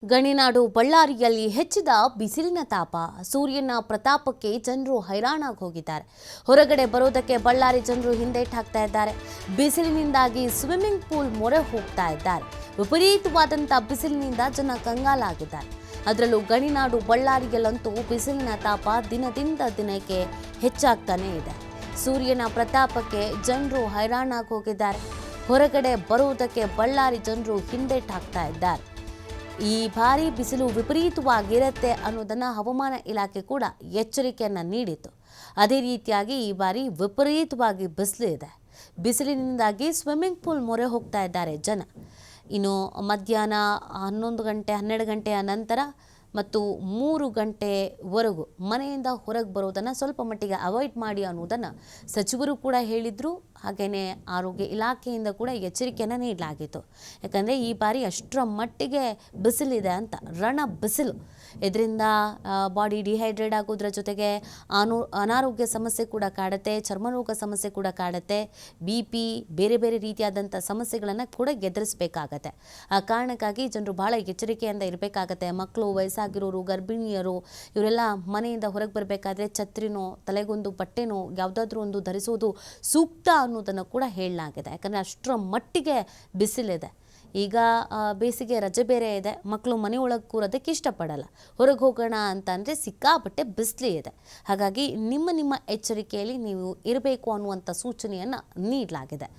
ಗಣಿನಾಡು ಬಳ್ಳಾರಿಯಲ್ಲಿ ಹೆಚ್ಚಿದ ಬಿಸಿಲಿನ ತಾಪ. ಸೂರ್ಯನ ಪ್ರತಾಪಕ್ಕೆ ಜನರು ಹೈರಾಣಾಗಿ ಹೋಗಿದ್ದಾರೆ. ಹೊರಗಡೆ ಬರೋದಕ್ಕೆ ಬಳ್ಳಾರಿ ಜನರು ಹಿಂದೇಟು ಹಾಕ್ತಾ ಇದ್ದಾರೆ. ಬಿಸಿಲಿನಿಂದಾಗಿ ಸ್ವಿಮ್ಮಿಂಗ್ ಪೂಲ್ ಮೊರೆ ಹೋಗ್ತಾ ಇದ್ದಾರೆ. ವಿಪರೀತವಾದಂಥ ಬಿಸಿಲಿನಿಂದ ಜನ ಕಂಗಾಲಾಗಿದ್ದಾರೆ. ಅದರಲ್ಲೂ ಗಣಿನಾಡು ಬಳ್ಳಾರಿಯಲ್ಲಂತೂ ಬಿಸಿಲಿನ ತಾಪ ದಿನದಿಂದ ದಿನಕ್ಕೆ ಹೆಚ್ಚಾಗ್ತಾನೇ ಇದೆ. ಸೂರ್ಯನ ಪ್ರತಾಪಕ್ಕೆ ಜನರು ಹೈರಾಣಾಗಿ ಹೋಗಿದ್ದಾರೆ. ಹೊರಗಡೆ ಬರುವುದಕ್ಕೆ ಬಳ್ಳಾರಿ ಜನರು ಹಿಂದೇಟು ಹಾಕ್ತಾ ಇದ್ದಾರೆ. ಈ ಬಾರಿ ಬಿಸಿಲು ವಿಪರೀತವಾಗಿರುತ್ತೆ ಅನ್ನೋದನ್ನು ಹವಾಮಾನ ಇಲಾಖೆ ಕೂಡ ಎಚ್ಚರಿಕೆಯನ್ನು ನೀಡಿತು. ಅದೇ ರೀತಿಯಾಗಿ ಈ ಬಾರಿ ವಿಪರೀತವಾಗಿ ಬಿಸಿಲಿದೆ. ಬಿಸಿಲಿನಿಂದಾಗಿ ಸ್ವಿಮ್ಮಿಂಗ್ ಪೂಲ್ ಮೊರೆ ಹೋಗ್ತಾ ಇದ್ದಾರೆ ಜನ. ಇನ್ನು ಮಧ್ಯಾಹ್ನ 11 ಗಂಟೆ 12 ಗಂಟೆಯ ನಂತರ ಮತ್ತು 3 ಗಂಟೆವರೆಗೂ ಮನೆಯಿಂದ ಹೊರಗೆ ಬರೋದನ್ನು ಸ್ವಲ್ಪ ಮಟ್ಟಿಗೆ ಅವಾಯ್ಡ್ ಮಾಡಿ ಅನ್ನೋದನ್ನು ಸಚಿವರು ಕೂಡ ಹೇಳಿದರು. ಹಾಗೆಯೇ ಆರೋಗ್ಯ ಇಲಾಖೆಯಿಂದ ಕೂಡ ಎಚ್ಚರಿಕೆಯನ್ನು ನೀಡಲಾಗಿತ್ತು. ಯಾಕಂದರೆ ಈ ಬಾರಿ ಅಷ್ಟರ ಮಟ್ಟಿಗೆ ಬಿಸಿಲಿದೆ ಅಂತ, ರಣ ಬಿಸಿಲು. ಇದರಿಂದ ಬಾಡಿ ಡಿಹೈಡ್ರೇಟ್ ಆಗೋದ್ರ ಜೊತೆಗೆ ಅನಾರೋಗ್ಯ ಸಮಸ್ಯೆ ಕೂಡ ಕಾಡುತ್ತೆ, ಚರ್ಮರೋಗ ಸಮಸ್ಯೆ ಕೂಡ ಕಾಡುತ್ತೆ, BP ಬೇರೆ ಬೇರೆ ರೀತಿಯಾದಂಥ ಸಮಸ್ಯೆಗಳನ್ನು ಕೂಡ ಎದುರಿಸಬೇಕಾಗತ್ತೆ. ಆ ಕಾರಣಕ್ಕಾಗಿ ಜನರು ಭಾಳ ಎಚ್ಚರಿಕೆಯಿಂದ ಇರಬೇಕಾಗತ್ತೆ. ಮಕ್ಕಳು, ವಯಸ್ಸಾಗಿರೋರು, ಗರ್ಭಿಣಿಯರು ಇವರೆಲ್ಲ ಮನೆಯಿಂದ ಹೊರಗೆ ಬರಬೇಕಾದ್ರೆ ಛತ್ರಿನೋ ತಲೆಗೊಂದು ಬಟ್ಟೆನೋ ಯಾವುದಾದ್ರೂ ಒಂದು ಧರಿಸೋದು ಸೂಕ್ತ ಅನ್ನೋದನ್ನು ಕೂಡ ಹೇಳಲಾಗಿದೆ. ಯಾಕಂದರೆ ಅಷ್ಟರ ಮಟ್ಟಿಗೆ ಬಿಸಿಲಿದೆ. ಈಗ ಬೇಸಿಗೆ ರಜೆ ಬೇರೆ ಇದೆ. ಮಕ್ಕಳು ಮನೆಯೊಳಗೆ ಕೂರೋದಕ್ಕೆ ಇಷ್ಟಪಡಲ್ಲ. ಹೊರಗೆ ಹೋಗೋಣ ಅಂತಂದರೆ ಸಿಕ್ಕಾಪಟ್ಟೆ ಬಿಸಿಲು ಇದೆ. ಹಾಗಾಗಿ ನಿಮ್ಮ ಎಚ್ಚರಿಕೆಯಲ್ಲಿ ನೀವು ಇರಬೇಕು ಅನ್ನುವಂಥ ಸೂಚನೆಯನ್ನು ನೀಡಲಾಗಿದೆ.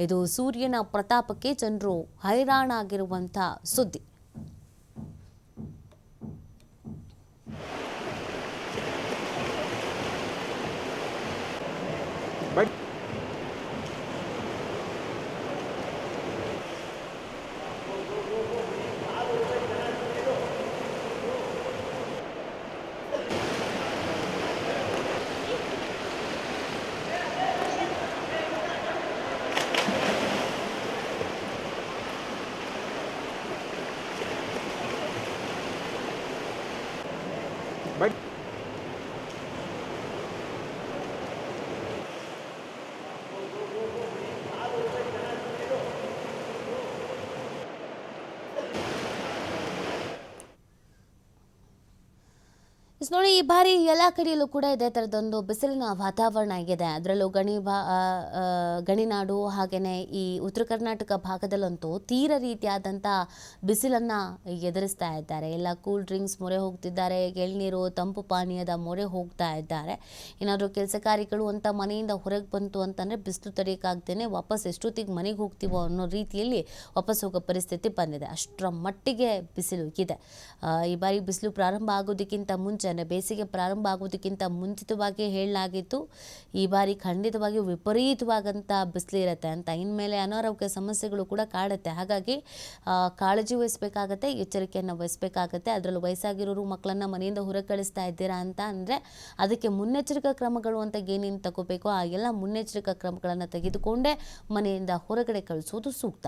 ಇದು ಸೂರ್ಯನ ಪ್ರತಾಪಕ್ಕೆ ಜನರು ಹೈರಾಣಾಗಿರುವಂಥ ಸುದ್ದಿ. ನೋಡಿ, ಈ ಬಾರಿ ಎಲ್ಲ ಕಡೆಯಲ್ಲೂ ಕೂಡ ಇದೇ ಥರದೊಂದು ಬಿಸಿಲಿನ ವಾತಾವರಣ ಆಗಿದೆ. ಅದರಲ್ಲೂ ಗಣಿನಾಡು ಹಾಗೆಯೇ ಈ ಉತ್ತರ ಕರ್ನಾಟಕ ಭಾಗದಲ್ಲಂತೂ ತೀರ ರೀತಿಯಾದಂಥ ಬಿಸಿಲನ್ನು ಎದುರಿಸ್ತಾ ಇದ್ದಾರೆ. ಎಲ್ಲ ಕೂಲ್ ಡ್ರಿಂಕ್ಸ್ ಮೊರೆ ಹೋಗ್ತಿದ್ದಾರೆ, ಎಳ್ನೀರು, ತಂಪು ಪಾನೀಯದ ಮೊರೆ ಹೋಗ್ತಾ ಇದ್ದಾರೆ. ಏನಾದರೂ ಕೆಲಸ ಕಾರ್ಯಗಳು ಅಂತ ಮನೆಯಿಂದ ಹೊರಗೆ ಬಂತು ಅಂತಂದರೆ ಬಿಸಿಲು ತಡೆಯೋಕ್ಕಾಗ್ದೇ ವಾಪಸ್ ಎಷ್ಟೊತ್ತಿಗೆ ಮನೆಗೆ ಹೋಗ್ತೀವೋ ಅನ್ನೋ ರೀತಿಯಲ್ಲಿ ವಾಪಸ್ ಹೋಗೋ ಪರಿಸ್ಥಿತಿ ಬಂದಿದೆ. ಅಷ್ಟರ ಮಟ್ಟಿಗೆ ಬಿಸಿಲು ಇದೆ. ಈ ಬಾರಿ ಬಿಸಿಲು ಪ್ರಾರಂಭ ಆಗೋದಕ್ಕಿಂತ ಮುಂಚೆ, ಬೇಸಿಗೆ ಪ್ರಾರಂಭ ಆಗೋದಕ್ಕಿಂತ ಮುಂಚಿತವಾಗಿ ಹೇಳಲಾಗಿತ್ತು ಈ ಬಾರಿ ಖಂಡಿತವಾಗಿಯೂ ವಿಪರೀತವಾದಂಥ ಬಿಸಿಲಿರುತ್ತೆ ಅಂತ. ಇನ್ಮೇಲೆ ಅನಾರೋಗ್ಯ ಸಮಸ್ಯೆಗಳು ಕೂಡ ಕಾಡುತ್ತೆ. ಹಾಗಾಗಿ ಕಾಳಜಿ ವಹಿಸಬೇಕಾಗತ್ತೆ, ಎಚ್ಚರಿಕೆಯನ್ನು ವಹಿಸಬೇಕಾಗತ್ತೆ. ಅದರಲ್ಲೂ ವಯಸ್ಸಾಗಿರೋರು ಮಕ್ಕಳನ್ನು ಮನೆಯಿಂದ ಹೊರಗೆ ಕಳಿಸ್ತಾ ಇದ್ದೀರಾ ಅಂತ ಅಂದರೆ ಅದಕ್ಕೆ ಮುನ್ನೆಚ್ಚರಿಕಾ ಕ್ರಮಗಳು ಅಂತ ಏನೇನು ತಗೋಬೇಕೋ ಆ ಎಲ್ಲ ಮುನ್ನೆಚ್ಚರಿಕಾ ಕ್ರಮಗಳನ್ನು ತೆಗೆದುಕೊಂಡೇ ಮನೆಯಿಂದ ಹೊರಗಡೆ ಕಳಿಸೋದು ಸೂಕ್ತ.